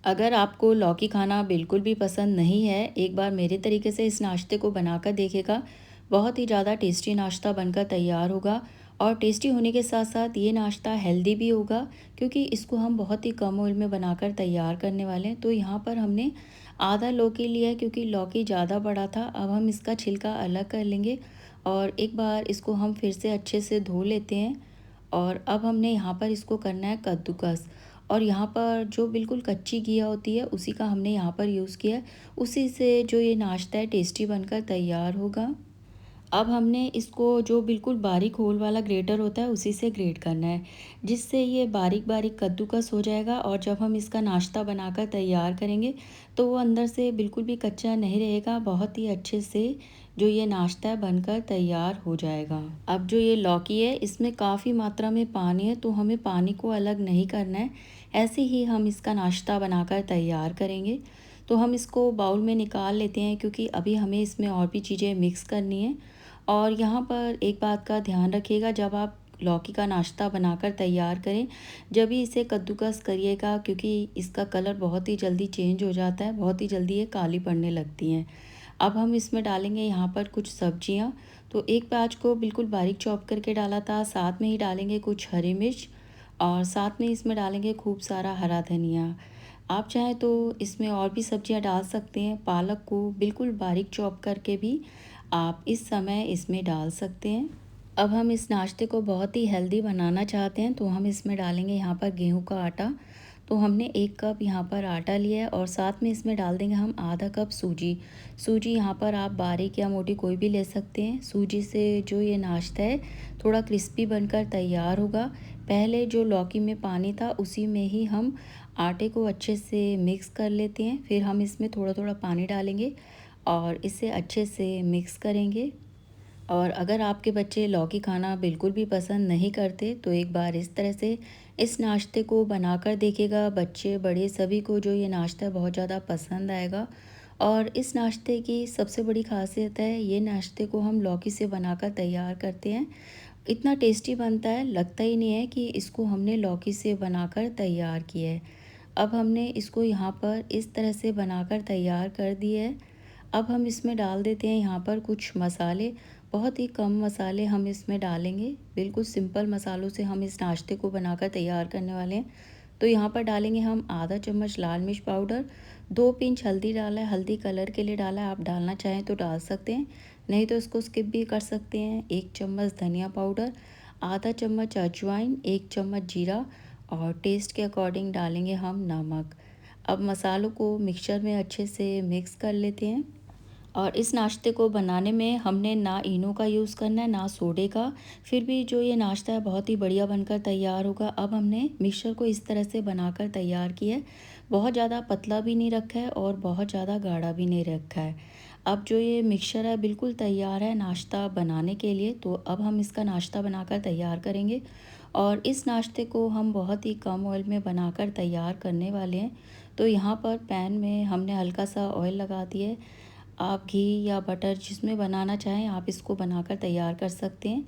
अगर आपको लौकी खाना बिल्कुल भी पसंद नहीं है, एक बार मेरे तरीके से इस नाश्ते को बनाकर देखिएगा। बहुत ही ज़्यादा टेस्टी नाश्ता बनकर तैयार होगा और टेस्टी होने के साथ-साथ ये नाश्ता हेल्दी भी होगा, क्योंकि इसको हम बहुत ही कम ऑयल में बनाकर तैयार करने वाले हैं। तो यहाँ पर हमने आधा लौकी लिया है, क्योंकि लौकी ज़्यादा बड़ा था। अब हम इसका छिलका अलग कर लेंगे और एक बार इसको हम फिर से अच्छे से धो लेते हैं। और अब हमने यहाँ पर इसको करना है कद्दूकस। और यहाँ पर जो बिल्कुल कच्ची घिया होती है उसी का हमने यहाँ पर यूज़ किया है। उसी से जो ये नाश्ता है टेस्टी बनकर तैयार होगा। अब हमने इसको जो बिल्कुल बारीक होल वाला ग्रेटर होता है उसी से ग्रेट करना है, जिससे ये बारीक बारीक कद्दूकस हो जाएगा। और जब हम इसका नाश्ता बनाकर तैयार करेंगे तो वो अंदर से बिल्कुल भी कच्चा नहीं रहेगा, बहुत ही अच्छे से जो ये नाश्ता है बनकर तैयार हो जाएगा। अब जो ये लौकी है इसमें काफ़ी मात्रा में पानी है, तो हमें पानी को अलग नहीं करना है। ऐसे ही हम इसका नाश्ता बनाकर तैयार करेंगे। तो हम इसको बाउल में निकाल लेते हैं, क्योंकि अभी हमें इसमें और भी चीज़ें मिक्स करनी है। और यहाँ पर एक बात का ध्यान रखिएगा, जब आप लौकी का नाश्ता बनाकर तैयार करें, जब भी इसे कद्दूकस करिएगा, क्योंकि इसका कलर बहुत ही जल्दी चेंज हो जाता है, बहुत ही जल्दी ये काली पड़ने लगती हैं। अब हम इसमें डालेंगे यहाँ पर कुछ सब्जियाँ। तो एक प्याज को बिल्कुल बारीक चॉप करके डाला था, साथ में ही डालेंगे कुछ हरी मिर्च और साथ में इसमें डालेंगे खूब सारा हरा धनिया। आप चाहें तो इसमें और भी सब्जियां डाल सकते हैं, पालक को बिल्कुल बारीक चॉप करके भी आप इस समय इसमें डाल सकते हैं। अब हम इस नाश्ते को बहुत ही हेल्दी बनाना चाहते हैं, तो हम इसमें डालेंगे यहाँ पर गेहूं का आटा। तो हमने 1 कप यहाँ पर आटा लिया है और साथ में इसमें डाल देंगे हम आधा कप सूजी। सूजी यहाँ पर आप बारीक या मोटी कोई भी ले सकते हैं। सूजी से जो ये नाश्ता है थोड़ा क्रिस्पी बनकर तैयार होगा। पहले जो लौकी में पानी था उसी में ही हम आटे को अच्छे से मिक्स कर लेते हैं, फिर हम इसमें थोड़ा थोड़ा पानी डालेंगे और इसे अच्छे से मिक्स करेंगे। और अगर आपके बच्चे लौकी खाना बिल्कुल भी पसंद नहीं करते, तो एक बार इस तरह से इस नाश्ते को बनाकर देखिएगा। बच्चे बड़े सभी को जो ये नाश्ता है बहुत ज़्यादा पसंद आएगा। और इस नाश्ते की सबसे बड़ी खासियत है, ये नाश्ते को हम लौकी से बनाकर तैयार करते हैं। इतना टेस्टी बनता है, लगता ही नहीं है कि इसको हमने लौकी से बनाकर तैयार किया है। अब हमने इसको यहाँ पर इस तरह से बनाकर तैयार कर दिया है। अब हम इसमें डाल देते हैं यहाँ पर कुछ मसाले। बहुत ही कम मसाले हम इसमें डालेंगे, बिल्कुल सिंपल मसालों से हम इस नाश्ते को बनाकर तैयार करने वाले हैं। तो यहाँ पर डालेंगे हम आधा चम्मच लाल मिर्च पाउडर, 2 पिंच हल्दी डाला है, हल्दी कलर के लिए डाला है, आप डालना चाहें तो डाल सकते हैं, नहीं तो इसको स्किप भी कर सकते हैं। 1 चम्मच धनिया पाउडर, आधा चम्मच अजवाइन, 1 चम्मच जीरा और टेस्ट के अकॉर्डिंग डालेंगे हम नमक। अब मसालों को मिक्सचर में अच्छे से मिक्स कर लेते हैं। और इस नाश्ते को बनाने में हमने ना इनो का यूज़ करना है ना सोडे का, फिर भी जो ये नाश्ता है बहुत ही बढ़िया बनकर तैयार होगा। अब हमने मिक्सचर को इस तरह से बनाकर तैयार किया है, बहुत ज़्यादा पतला भी नहीं रखा है और बहुत ज़्यादा गाढ़ा भी नहीं रखा है। अब जो ये मिक्सचर है बिल्कुल तैयार है नाश्ता बनाने के लिए। तो अब हम इसका नाश्ता बनाकर तैयार करेंगे और इस नाश्ते को हम बहुत ही कम ऑयल में बनाकर तैयार करने वाले हैं। तो यहाँ पर पैन में हमने हल्का सा ऑयल लगा दिया है। आप घी या बटर जिसमें बनाना चाहें आप इसको बनाकर तैयार कर सकते हैं।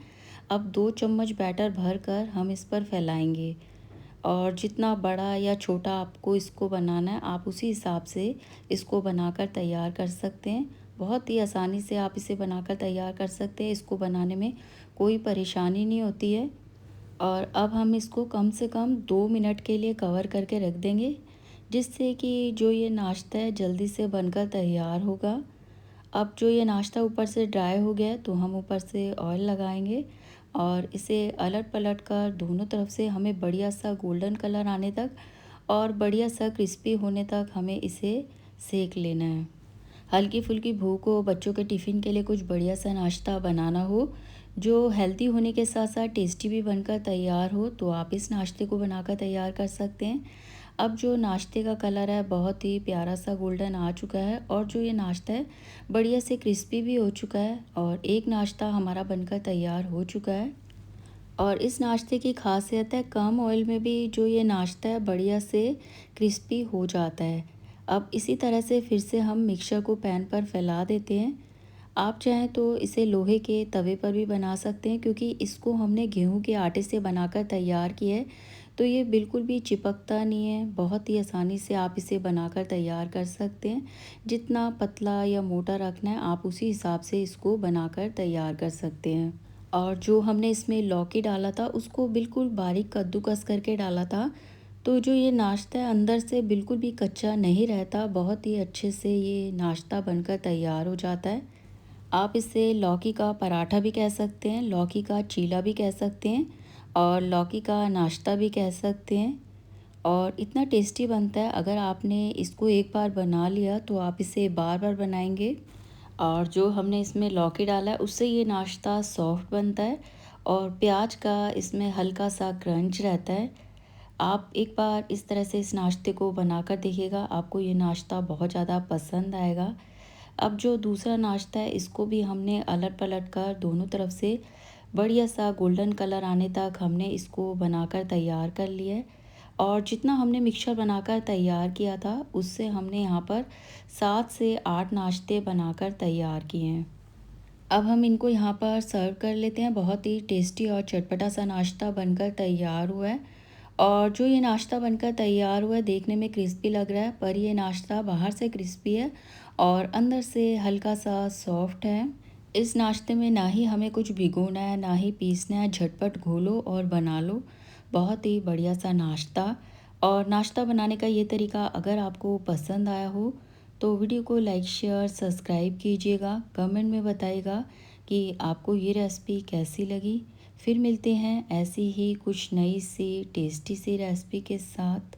अब 2 चम्मच बैटर भर कर हम इस पर फैलाएंगे और जितना बड़ा या छोटा आपको इसको बनाना है आप उसी हिसाब से इसको बनाकर तैयार कर सकते हैं। बहुत ही आसानी से आप इसे बनाकर तैयार कर सकते हैं, इसको बनाने में कोई परेशानी नहीं होती है। और अब हम इसको कम से कम 2 मिनट के लिए कवर करके रख देंगे, जिससे कि जो ये नाश्ता है जल्दी से बनकर तैयार होगा। अब जो ये नाश्ता ऊपर से ड्राई हो गया है तो हम ऊपर से ऑयल लगाएंगे और इसे अलट पलट कर दोनों तरफ से हमें बढ़िया सा गोल्डन कलर आने तक और बढ़िया सा क्रिस्पी होने तक हमें इसे सेक लेना है। हल्की फुल्की भूख हो, बच्चों के टिफ़िन के लिए कुछ बढ़िया सा नाश्ता बनाना हो जो हेल्दी होने के साथ साथ टेस्टी भी बनकर तैयार हो, तो आप इस नाश्ते को बनाकर तैयार कर सकते हैं। अब जो नाश्ते का कलर है बहुत ही प्यारा सा गोल्डन आ चुका है और जो ये नाश्ता है बढ़िया से क्रिस्पी भी हो चुका है और एक नाश्ता हमारा बनकर तैयार हो चुका है। और इस नाश्ते की खासियत है कम ऑयल में भी जो ये नाश्ता है बढ़िया से क्रिस्पी हो जाता है। अब इसी तरह से फिर से हम मिक्सचर को पैन पर फैला देते हैं। आप चाहें तो इसे लोहे के तवे पर भी बना सकते हैं, क्योंकि इसको हमने गेहूं के आटे से बनाकर तैयार किया है। तो ये बिल्कुल भी चिपकता नहीं है, बहुत ही आसानी से आप इसे बनाकर तैयार कर सकते हैं। जितना पतला या मोटा रखना है आप उसी हिसाब से इसको बनाकर तैयार कर सकते हैं। और जो हमने इसमें लौकी डाला था उसको बिल्कुल बारीक कद्दूकस करके डाला था, तो जो ये नाश्ता है अंदर से बिल्कुल भी कच्चा नहीं रहता, बहुत ही अच्छे से ये नाश्ता बनकर तैयार हो जाता है। आप इसे लौकी का पराठा भी कह सकते हैं, लौकी का चीला भी कह सकते हैं और लौकी का नाश्ता भी कह सकते हैं। और इतना टेस्टी बनता है, अगर आपने इसको एक बार बना लिया तो आप इसे बार बार बनाएंगे। और जो हमने इसमें लौकी डाला है उससे ये नाश्ता सॉफ्ट बनता है और प्याज का इसमें हल्का सा क्रंच रहता है। आप एक बार इस तरह से इस नाश्ते को बनाकर देखिएगा, आपको ये नाश्ता बहुत ज़्यादा पसंद आएगा। अब जो दूसरा नाश्ता है इसको भी हमने अलट पलट कर दोनों तरफ से बढ़िया सा गोल्डन कलर आने तक हमने इसको बनाकर तैयार कर लिया है। और जितना हमने मिक्सचर बनाकर तैयार किया था उससे हमने यहाँ पर 7 से 8 नाश्ते बनाकर तैयार किए हैं। अब हम इनको यहाँ पर सर्व कर लेते हैं। बहुत ही टेस्टी और चटपटा सा नाश्ता बनकर तैयार हुआ है। और जो ये नाश्ता बनकर तैयार हुआ है देखने में क्रिस्पी लग रहा है, पर ये नाश्ता बाहर से क्रिस्पी है और अंदर से हल्का सा सॉफ्ट है। इस नाश्ते में ना ही हमें कुछ भिगोना है ना ही पीसना है, झटपट घोलो और बना लो। बहुत ही बढ़िया सा नाश्ता। और नाश्ता बनाने का ये तरीका अगर आपको पसंद आया हो तो वीडियो को लाइक शेयर सब्सक्राइब कीजिएगा, कमेंट में बताइएगा कि आपको ये रेसिपी कैसी लगी। फिर मिलते हैं ऐसी ही कुछ नई सी टेस्टी सी रेसिपी के साथ।